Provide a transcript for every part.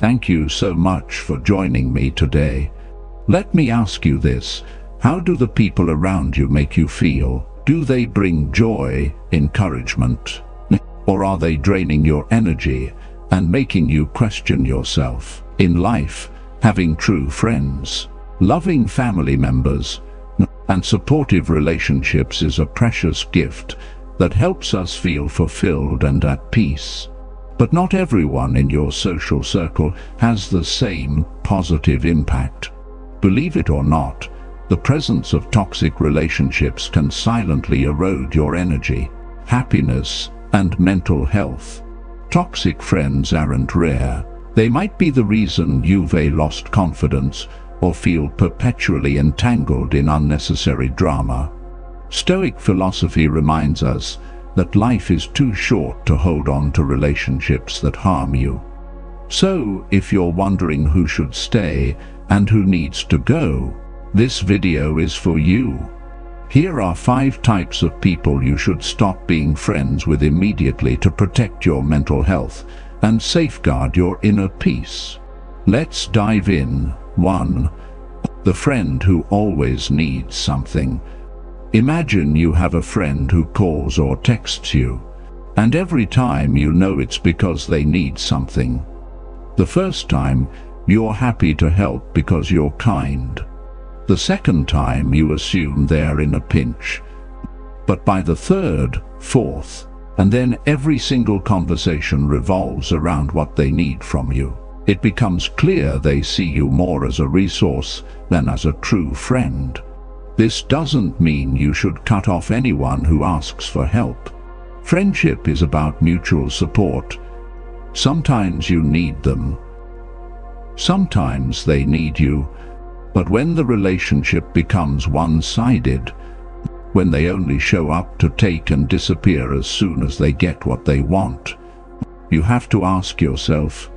Thank you so much for joining me today. Let me ask you this: how do the people around you make you feel? Do they bring joy, encouragement, or are they draining your energy and making you question yourself? In life, having true friends, loving family members, and supportive relationships is a precious gift that helps us feel fulfilled and at peace. But not everyone in your social circle has the same positive impact. Believe it or not, the presence of toxic relationships can silently erode your energy, happiness, and mental health. Toxic friends aren't rare. They might be the reason you've lost confidence or feel perpetually entangled in unnecessary drama. Stoic philosophy reminds us that life is too short to hold on to relationships that harm you. So, if you're wondering who should stay and who needs to go, this video is for you. Here are 5 types of people you should stop being friends with immediately to protect your mental health and safeguard your inner peace. Let's dive in. 1. The friend who always needs something. Imagine you have a friend who calls or texts you, and every time you know it's because they need something. The first time, you're happy to help because you're kind. The second time, you assume they're in a pinch. But by the third, fourth, and then every single conversation revolves around what they need from you. It becomes clear they see you more as a resource than as a true friend. This doesn't mean you should cut off anyone who asks for help. Friendship is about mutual support. Sometimes you need them. Sometimes they need you. But when the relationship becomes one-sided, when they only show up to take and disappear as soon as they get what they want, you have to ask yourself,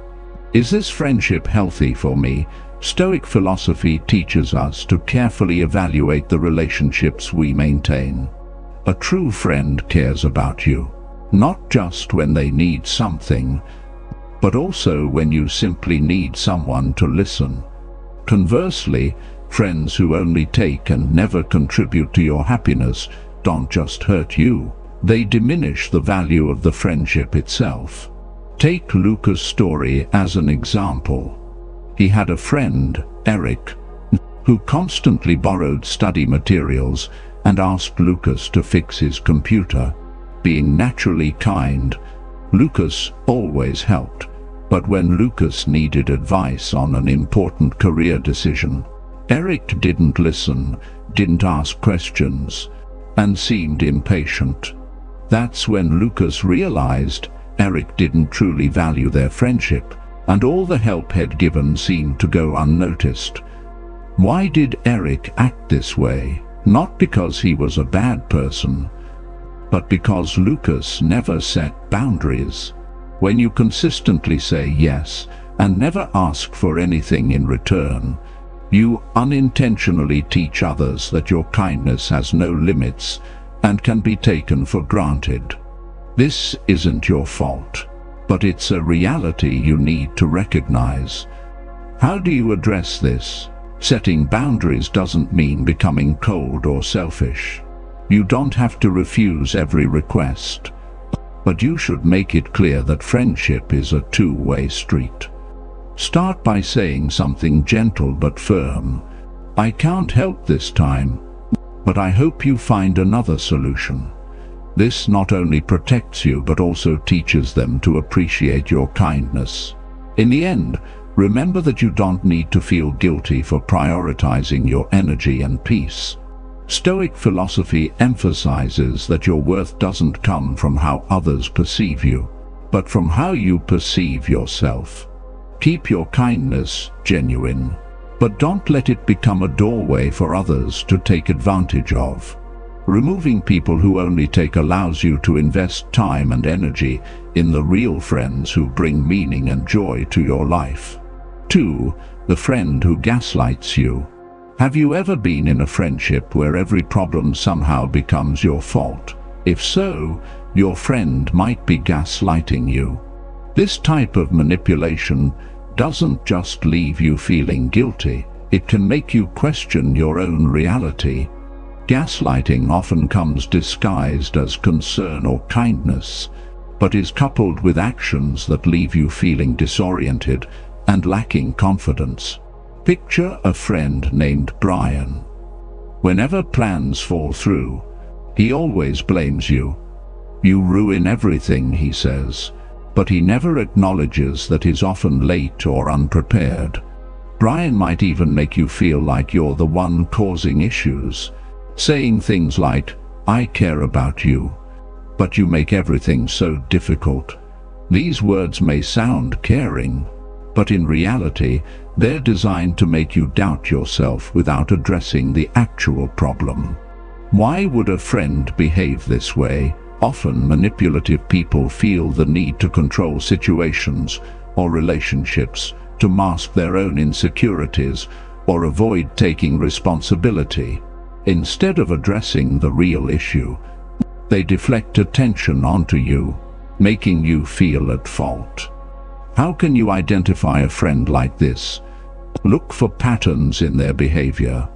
is this friendship healthy for me? Stoic philosophy teaches us to carefully evaluate the relationships we maintain. A true friend cares about you, not just when they need something, but also when you simply need someone to listen. Conversely, friends who only take and never contribute to your happiness don't just hurt you, they diminish the value of the friendship itself. Take Luca's story as an example. He had a friend, Eric, who constantly borrowed study materials and asked Lucas to fix his computer. Being naturally kind, Lucas always helped. But when Lucas needed advice on an important career decision, Eric didn't listen, didn't ask questions, and seemed impatient. That's when Lucas realized Eric didn't truly value their friendship, and all the help he'd given seemed to go unnoticed. Why did Eric act this way? Not because he was a bad person, but because Lucas never set boundaries. When you consistently say yes and never ask for anything in return, you unintentionally teach others that your kindness has no limits and can be taken for granted. This isn't your fault, but it's a reality you need to recognize. How do you address this? Setting boundaries doesn't mean becoming cold or selfish. You don't have to refuse every request. But you should make it clear that friendship is a two-way street. Start by saying something gentle but firm. I can't help this time, but I hope you find another solution. This not only protects you but also teaches them to appreciate your kindness. In the end, remember that you don't need to feel guilty for prioritizing your energy and peace. Stoic philosophy emphasizes that your worth doesn't come from how others perceive you, but from how you perceive yourself. Keep your kindness genuine, but don't let it become a doorway for others to take advantage of. Removing people who only take allows you to invest time and energy in the real friends who bring meaning and joy to your life. 2. The friend who gaslights you. Have you ever been in a friendship where every problem somehow becomes your fault? If so, your friend might be gaslighting you. This type of manipulation doesn't just leave you feeling guilty, it can make you question your own reality. Gaslighting often comes disguised as concern or kindness, but is coupled with actions that leave you feeling disoriented and lacking confidence. Picture a friend named Brian. Whenever plans fall through, he always blames you. You ruin everything, he says, but he never acknowledges that he's often late or unprepared. Brian might even make you feel like you're the one causing issues, saying things like, "I care about you, but you make everything so difficult." These words may sound caring, but in reality, they're designed to make you doubt yourself without addressing the actual problem. Why would a friend behave this way? Often manipulative people feel the need to control situations or relationships to mask their own insecurities or avoid taking responsibility. Instead of addressing the real issue, they deflect attention onto you, making you feel at fault. How can you identify a friend like this? Look for patterns in their behavior.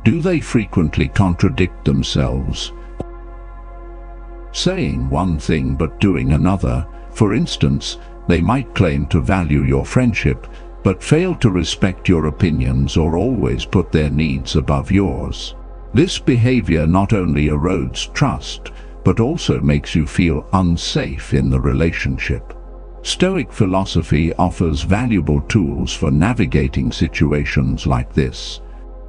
Do they frequently contradict themselves, saying one thing but doing another? For instance, they might claim to value your friendship, but fail to respect your opinions or always put their needs above yours. This behavior not only erodes trust, but also makes you feel unsafe in the relationship. Stoic philosophy offers valuable tools for navigating situations like this.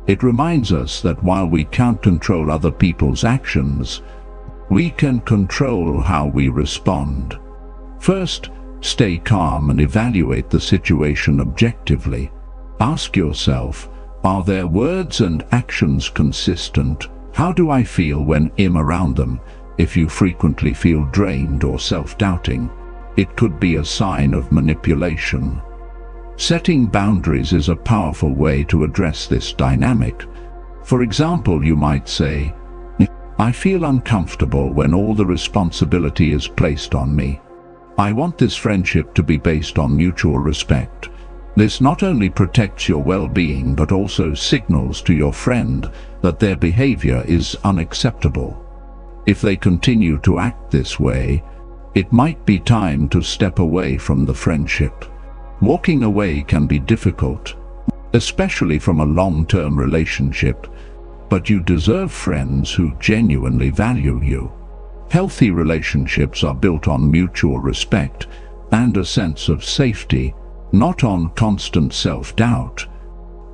It reminds us that while we can't control other people's actions, we can control how we respond. First, stay calm and evaluate the situation objectively. Ask yourself, are their words and actions consistent? How do I feel when I'm around them? If you frequently feel drained or self-doubting, it could be a sign of manipulation. Setting boundaries is a powerful way to address this dynamic. For example, you might say, "I feel uncomfortable when all the responsibility is placed on me. I want this friendship to be based on mutual respect." This not only protects your well-being but also signals to your friend that their behavior is unacceptable. If they continue to act this way, it might be time to step away from the friendship. Walking away can be difficult, especially from a long-term relationship, but you deserve friends who genuinely value you. Healthy relationships are built on mutual respect and a sense of safety, not on constant self-doubt.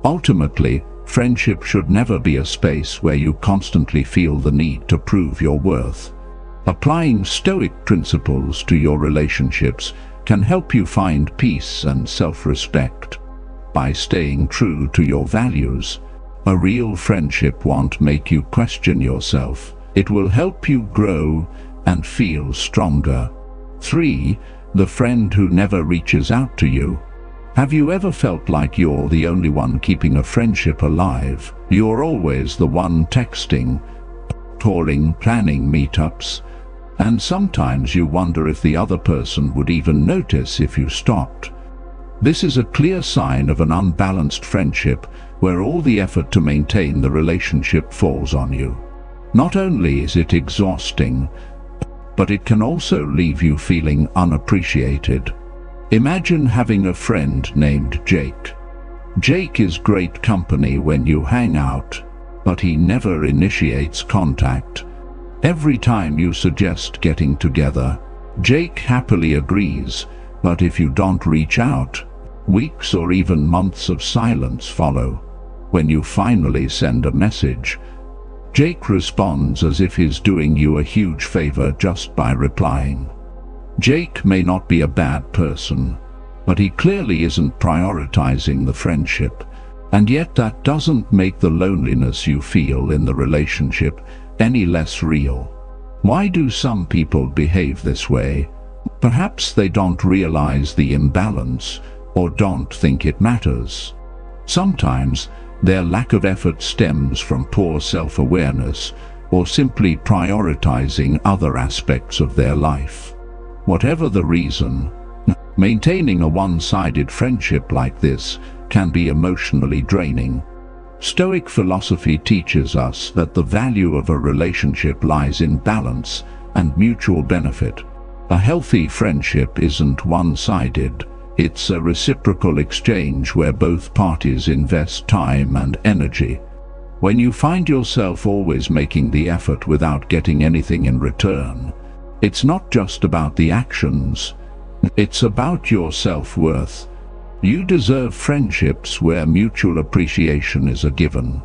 Ultimately, friendship should never be a space where you constantly feel the need to prove your worth. Applying Stoic principles to your relationships can help you find peace and self-respect. By staying true to your values, a real friendship won't make you question yourself. It will help you grow and feel stronger. 3. The friend who never reaches out to you. Have you ever felt like you're the only one keeping a friendship alive? You're always the one texting, calling, planning meetups, and sometimes you wonder if the other person would even notice if you stopped. This is a clear sign of an unbalanced friendship where all the effort to maintain the relationship falls on you. Not only is it exhausting, but it can also leave you feeling unappreciated. Imagine having a friend named Jake. Jake is great company when you hang out, but he never initiates contact. Every time you suggest getting together, Jake happily agrees, but if you don't reach out, weeks or even months of silence follow. When you finally send a message, Jake responds as if he's doing you a huge favor just by replying. Jake may not be a bad person, but he clearly isn't prioritizing the friendship, and yet that doesn't make the loneliness you feel in the relationship any less real. Why do some people behave this way? Perhaps they don't realize the imbalance or don't think it matters. Sometimes their lack of effort stems from poor self-awareness or simply prioritizing other aspects of their life. Whatever the reason, Maintaining a one-sided friendship like this can be emotionally draining. Stoic philosophy teaches us that the value of a relationship lies in balance and mutual benefit. A healthy friendship isn't one-sided. It's a reciprocal exchange where both parties invest time and energy. When you find yourself always making the effort without getting anything in return, it's not just about the actions, it's about your self-worth. You deserve friendships where mutual appreciation is a given.